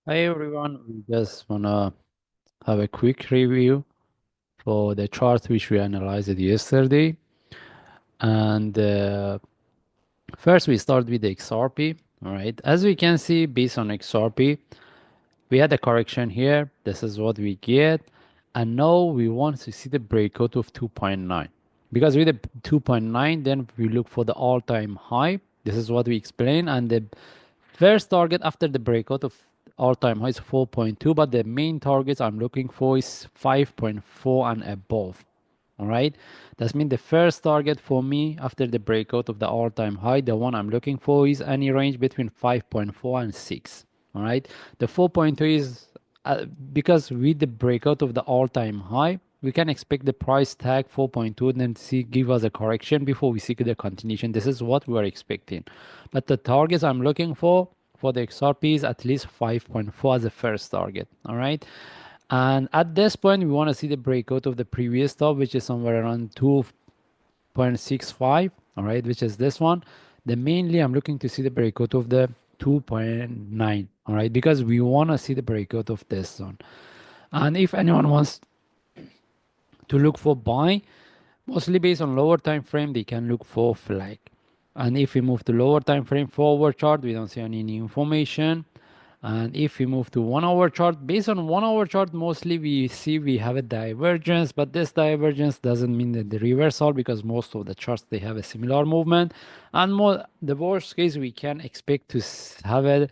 Hi everyone, we just wanna have a quick review for the chart which we analyzed yesterday. And first we start with the XRP. All right, as we can see, based on XRP, we had a correction here. This is what we get, and now we want to see the breakout of 2.9 because with the 2.9, then we look for the all-time high. This is what we explain, and the first target after the breakout of all-time high is 4.2, but the main targets I'm looking for is 5.4 and above. All right, that means the first target for me after the breakout of the all-time high, the one I'm looking for is any range between 5.4 and 6. All right, the 4.2 is because with the breakout of the all-time high, we can expect the price tag 4.2 and then see give us a correction before we see the continuation. This is what we are expecting, but the targets I'm looking for the XRP is at least 5.4 as a first target. All right, and at this point, we want to see the breakout of the previous top, which is somewhere around 2.65, all right, which is this one. Then mainly, I'm looking to see the breakout of the 2.9, all right, because we want to see the breakout of this zone. And if anyone wants to look for buy, mostly based on lower time frame, they can look for flag. And if we move to lower time frame forward chart, we don't see any new information. And if we move to 1 hour chart, based on 1 hour chart, mostly we see we have a divergence, but this divergence doesn't mean that the reversal because most of the charts they have a similar movement. And more the worst case, we can expect to have a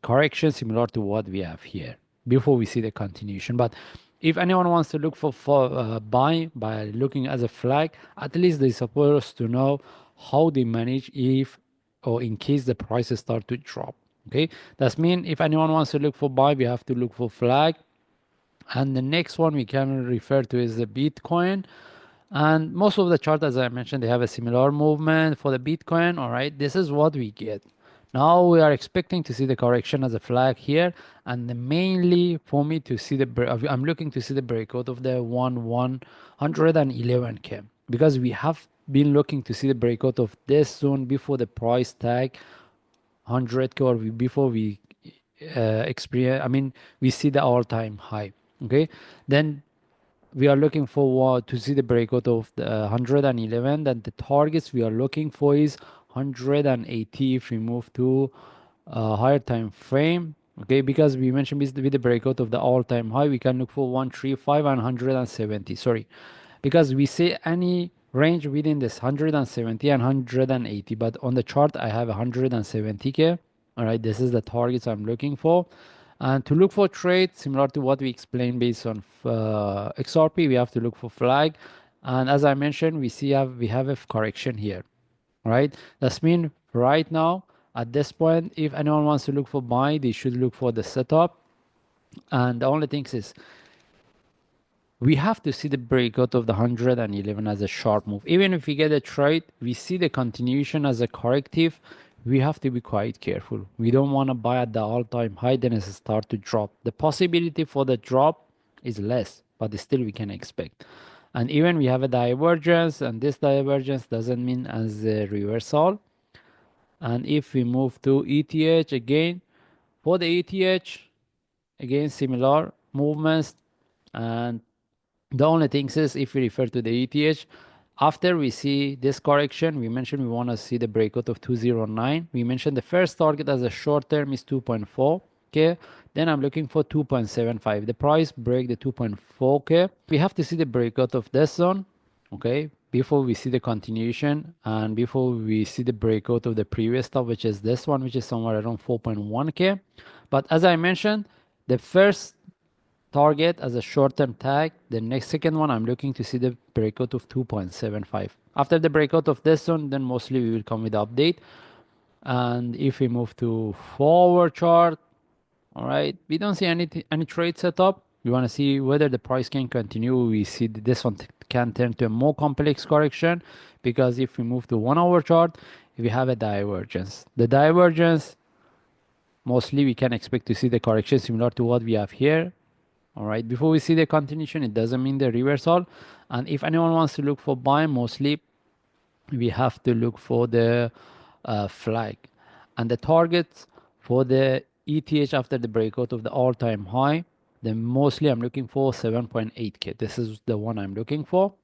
correction similar to what we have here before we see the continuation. But if anyone wants to look for buy by looking as a flag, at least they're supposed to know how they manage if or in case the prices start to drop. Okay, that's mean if anyone wants to look for buy, we have to look for flag. And the next one we can refer to is the Bitcoin. And most of the chart, as I mentioned, they have a similar movement for the Bitcoin. All right, this is what we get. Now we are expecting to see the correction as a flag here, and mainly for me to see I'm looking to see the breakout of the 111K because we have been looking to see the breakout of this zone before the price tag 100K or before we experience. I mean, we see the all-time high. Okay, then we are looking for to see the breakout of the 111. Then the targets we are looking for is 180 if we move to a higher time frame. Okay, because we mentioned with the breakout of the all-time high, we can look for 135 and 170. Sorry, because we see any range within this 170 and 180, but on the chart I have 170K. All right, this is the targets I'm looking for. And to look for trade, similar to what we explained based on XRP, we have to look for flag. And as I mentioned, we have a correction here, right? That's mean right now at this point, if anyone wants to look for buy, they should look for the setup. And the only thing is we have to see the breakout of the 111 as a sharp move. Even if we get a trade, we see the continuation as a corrective. We have to be quite careful. We don't want to buy at the all-time high, then it start to drop. The possibility for the drop is less, but still we can expect. And even we have a divergence, and this divergence doesn't mean as a reversal. And if we move to ETH again, for the ETH, again similar movements, and the only thing is if we refer to the ETH, after we see this correction, we mentioned we want to see the breakout of 209. We mentioned the first target as a short term is 2.4K. Then I'm looking for 2.75. The price break the 2.4K. We have to see the breakout of this zone, okay, before we see the continuation and before we see the breakout of the previous top, which is this one, which is somewhere around 4.1K. But as I mentioned, the first target as a short-term tag. The next second one, I'm looking to see the breakout of 2.75. After the breakout of this one, then mostly we will come with the update. And if we move to forward chart, all right, we don't see any trade setup. We want to see whether the price can continue. We see this one can turn to a more complex correction because if we move to 1 hour chart, we have a divergence. The divergence, mostly we can expect to see the correction similar to what we have here. All right, before we see the continuation, it doesn't mean the reversal. And if anyone wants to look for buy, mostly we have to look for the flag and the targets for the ETH after the breakout of the all-time high, then mostly I'm looking for 7.8K. This is the one I'm looking for.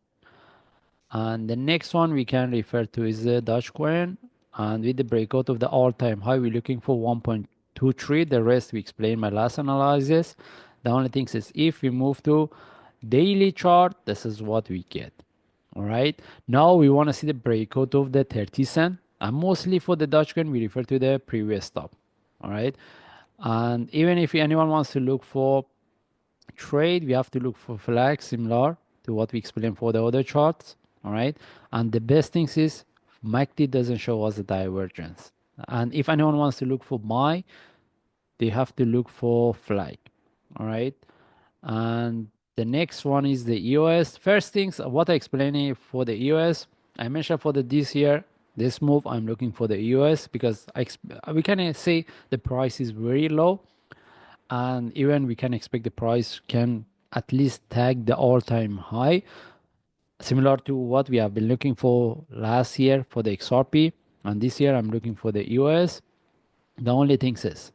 And the next one we can refer to is the Dogecoin. And with the breakout of the all-time high, we're looking for 1.23. The rest we explained my last analysis. The only thing is if we move to daily chart, this is what we get. All right. Now we want to see the breakout of the 30 cent. And mostly for the Dogecoin, we refer to the previous stop. All right. And even if anyone wants to look for trade, we have to look for flags similar to what we explained for the other charts. All right. And the best thing is MACD doesn't show us the divergence. And if anyone wants to look for buy, they have to look for flag. All right. And the next one is the EOS. First things, what I explained for the EOS, I mentioned for the this year, this move, I'm looking for the EOS because we can say the price is very low, and even we can expect the price can at least tag the all-time high, similar to what we have been looking for last year for the XRP, and this year I'm looking for the EOS. The only thing is,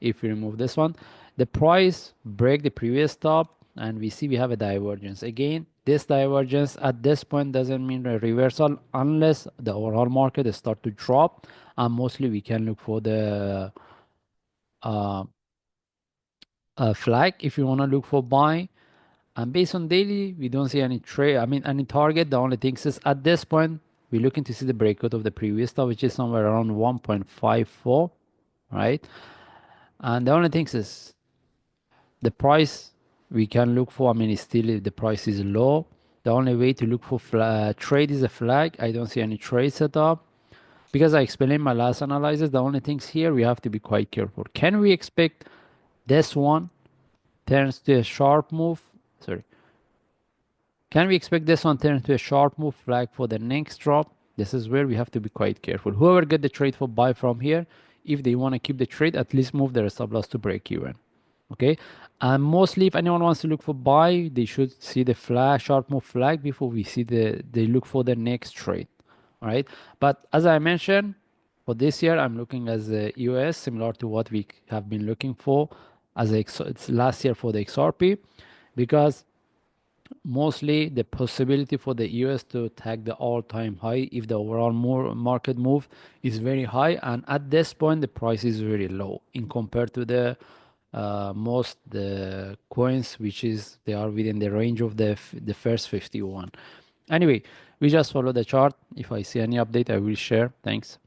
if we remove this one, the price break the previous top and we see we have a divergence. Again, this divergence at this point doesn't mean a reversal unless the overall market start to drop, and mostly we can look for the uh, flag if you want to look for buy. And based on daily, we don't see any trade, I mean any target. The only thing is at this point we're looking to see the breakout of the previous top, which is somewhere around 1.54, right? And the only thing is the price we can look for, I mean, it's still if the price is low, the only way to look for trade is a flag. I don't see any trade setup because I explained my last analysis. The only things here we have to be quite careful. Can we expect this one turns to a sharp move? Sorry. Can we expect this one turn to a sharp move flag for the next drop? This is where we have to be quite careful. Whoever get the trade for buy from here, if they want to keep the trade, at least move their stop loss to break even. Okay, and mostly if anyone wants to look for buy, they should see the flag, sharp move flag before we see they look for the next trade. All right, but as I mentioned, for this year I'm looking as a EOS, similar to what we have been looking for as it's last year for the XRP, because mostly the possibility for the EOS to tag the all-time high if the overall market move is very high, and at this point the price is very low in compared to the most the coins, which is they are within the range of the first 51. Anyway, we just follow the chart. If I see any update, I will share. Thanks.